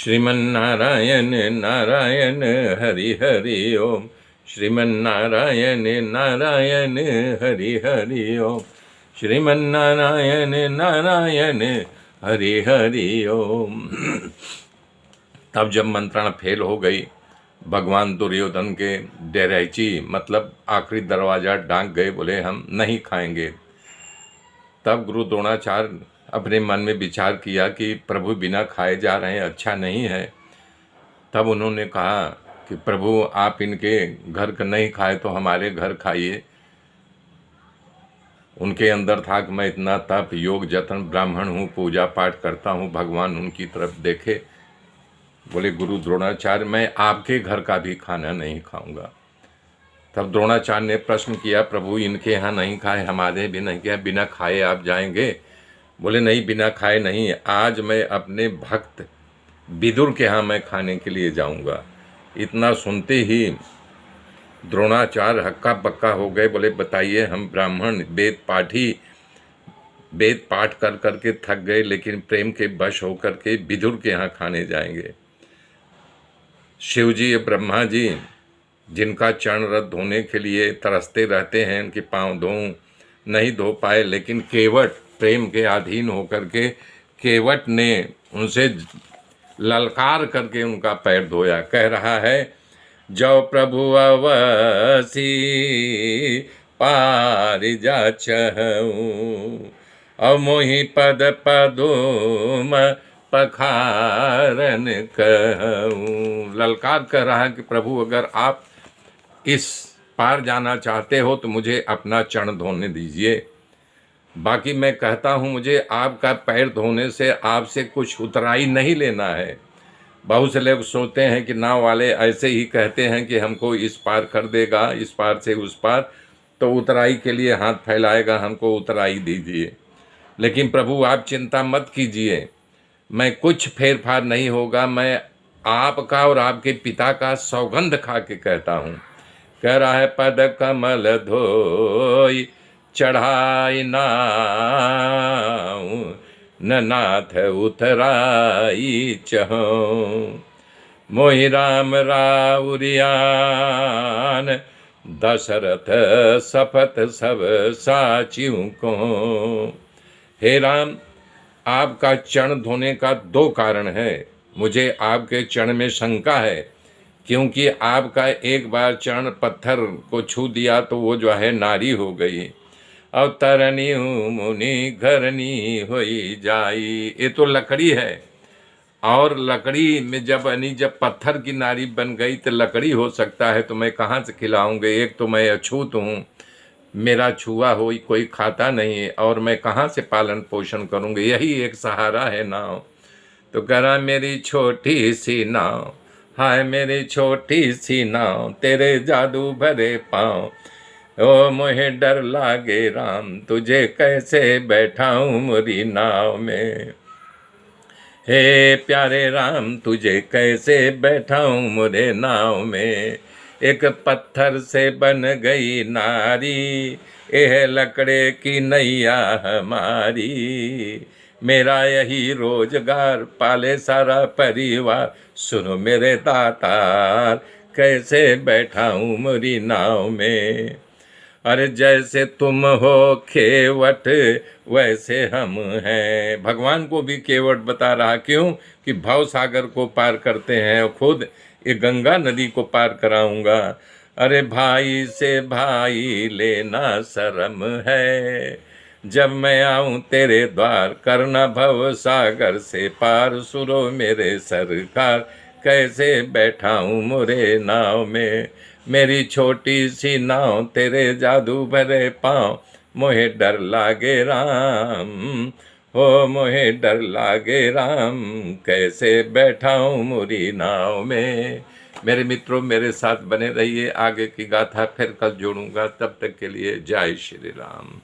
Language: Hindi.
श्रीमन्नारायण नारायण हरि हरि ओम। श्रीमन्नारायण नारायण हरि हरि ओम। श्रीमन्नारायण नारायण हरि हरि ओम। तब जब मंत्रणा फेल हो गई, भगवान दुर्योधन के डेराइची मतलब आखिरी दरवाजा डांक गए, बोले हम नहीं खाएंगे। तब गुरु द्रोणाचार्य अपने मन में विचार किया कि प्रभु बिना खाए जा रहे हैं, अच्छा नहीं है। तब उन्होंने कहा कि प्रभु आप इनके घर का नहीं खाए तो हमारे घर खाइए। उनके अंदर था कि मैं इतना तप योग जतन ब्राह्मण हूँ, पूजा पाठ करता हूँ। भगवान उनकी तरफ देखे, बोले गुरु द्रोणाचार्य मैं आपके घर का भी खाना नहीं खाऊंगा। तब द्रोणाचार्य ने प्रश्न किया, प्रभु इनके यहाँ नहीं खाए, हमारे भी नहीं किया, बिना खाए आप जाएंगे? बोले नहीं, बिना खाए नहीं, आज मैं अपने भक्त विदुर के यहाँ मैं खाने के लिए जाऊंगा। इतना सुनते ही द्रोणाचार्य हक्का बक्का हो गए। बोले बताइए, हम ब्राह्मण वेद पाठी वेद पाठ कर करके थक गए, लेकिन प्रेम के वश होकर के विदुर के यहाँ खाने जाएंगे। शिव जी, ब्रह्मा जी, जिनका चरण रद्द होने के लिए तरसते रहते हैं, उनके पांव धोऊं, नहीं धो पाए, लेकिन केवट प्रेम के अधीन होकर के केवट ने उनसे ललकार करके उनका पैर धोया। कह रहा है, जो प्रभु अवसी पार जा चहूं, अब मोहि पद पदोम पखारन कहूं। ललकार कर रहा है कि प्रभु अगर आप इस पार जाना चाहते हो तो मुझे अपना चरण धोने दीजिए। बाकी मैं कहता हूँ, मुझे आपका पैर धोने से आपसे कुछ उतराई नहीं लेना है। बहुत से लोग सोचते हैं कि नाव वाले ऐसे ही कहते हैं कि हमको इस पार कर देगा, इस पार से उस पार, तो उतराई के लिए हाथ फैलाएगा, हमको उतराई दीजिए। लेकिन प्रभु आप चिंता मत कीजिए, मैं कुछ फेर फार नहीं होगा। मैं आपका और आपके पिता का सौगंध खा के कहता हूँ। कह रहा है, पद कमल धोई चढ़ाई नाऊं, न नाथ उतराई चहूं। मोहि राम राउरियान दशरथ सपत सब साचियों को। हे राम, आपका चरण धोने का दो कारण है। मुझे आपके चरण में शंका है, क्योंकि आपका एक बार चरण पत्थर को छू दिया तो वो जो है नारी हो गई। अब तरनी मुनि घरनी होई जाई, ये तो लकड़ी है। और लकड़ी में जब पत्थर की नारी बन गई तो लकड़ी हो सकता है, तो मैं कहाँ से खिलाऊंगे? एक तो मैं अछूत हूँ, मेरा छुआ हो कोई खाता नहीं, और मैं कहाँ से पालन पोषण करूँगा? यही एक सहारा है नाव। तो कह रहा, मेरी छोटी सी नाव, हाय मेरी छोटी सी नाव, तेरे जादू भरे पाँव, ओ मोहे डर लागे राम, तुझे कैसे बैठाऊं मोरी नाव में। हे प्यारे राम, तुझे कैसे बैठाऊं मोरे नाव में। एक पत्थर से बन गई नारी, यह लकड़े की नैया हमारी। मेरा यही रोजगार, पाले सारा परिवार, सुनो मेरे दातार, कैसे बैठाऊं मोरी नाव में। अरे जैसे तुम हो केवट वैसे हम हैं। भगवान को भी केवट बता रहा, क्यों? कि भव सागर को पार करते हैं, और खुद ये गंगा नदी को पार कराऊंगा। अरे भाई से भाई लेना शर्म है, जब मैं आऊं तेरे द्वार, करना भव सागर से पार। सुनो मेरे सरकार, कैसे बैठाऊं मोरे नाव में। मेरी छोटी सी नाव, तेरे जादू भरे पाँव, मोहे डर लागे राम, हो मोहे डर लागे राम, कैसे बैठाऊं मोरी नाव में। मेरे मित्रों, मेरे साथ बने रहिए, आगे की गाथा फिर कल जोड़ूंगा। तब तक के लिए जय श्री राम।